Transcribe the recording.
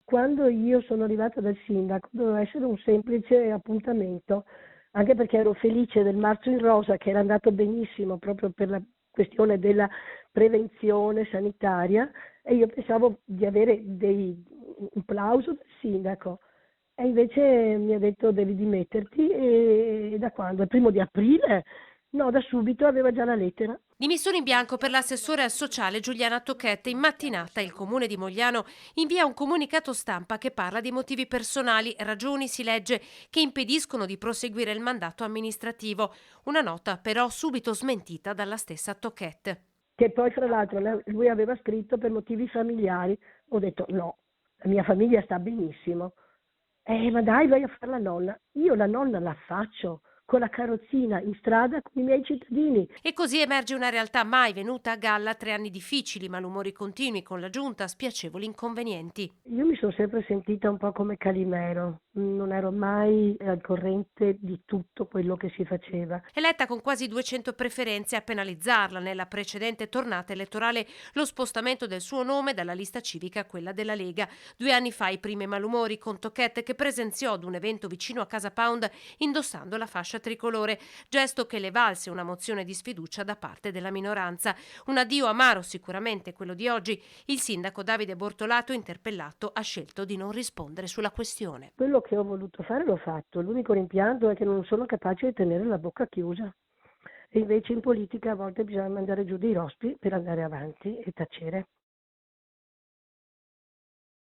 Quando io sono arrivata dal sindaco doveva essere un semplice appuntamento, anche perché ero felice del Marzo in Rosa che era andato benissimo proprio per la questione della prevenzione sanitaria e io pensavo di avere un plauso del sindaco e invece mi ha detto devi dimetterti e da quando? Il 1° di aprile? No, da subito aveva già la lettera. Dimissioni in bianco per l'assessore al sociale Giuliana Tocchette. In mattinata il comune di Mogliano invia un comunicato stampa che parla di motivi personali, ragioni si legge, che impediscono di proseguire il mandato amministrativo. Una nota però subito smentita dalla stessa Tocchette. Che poi fra l'altro lui aveva scritto per motivi familiari. Ho detto no, la mia famiglia sta benissimo. Ma dai, vai a fare la nonna. Io la nonna la faccio con la carrozzina in strada con i miei cittadini. E così emerge una realtà mai venuta a galla, 3 anni difficili, malumori continui con la giunta, spiacevoli inconvenienti. Io mi sono sempre sentita un po' come Calimero, non ero mai al corrente di tutto quello che si faceva. Eletta con quasi 200 preferenze, a penalizzarla nella precedente tornata elettorale lo spostamento del suo nome dalla lista civica a quella della Lega. 2 anni fa i primi malumori con Tocchette che presenziò ad un evento vicino a Casa Pound indossando la fascia tricolore, gesto che le valse una mozione di sfiducia da parte della minoranza. Un addio amaro sicuramente quello di oggi. Il sindaco Davide Bortolato, interpellato, ha scelto di non rispondere sulla questione. Quello che ho voluto fare l'ho fatto, l'unico rimpianto è che non sono capace di tenere la bocca chiusa. E invece in politica a volte bisogna mandare giù dei rospi per andare avanti e tacere.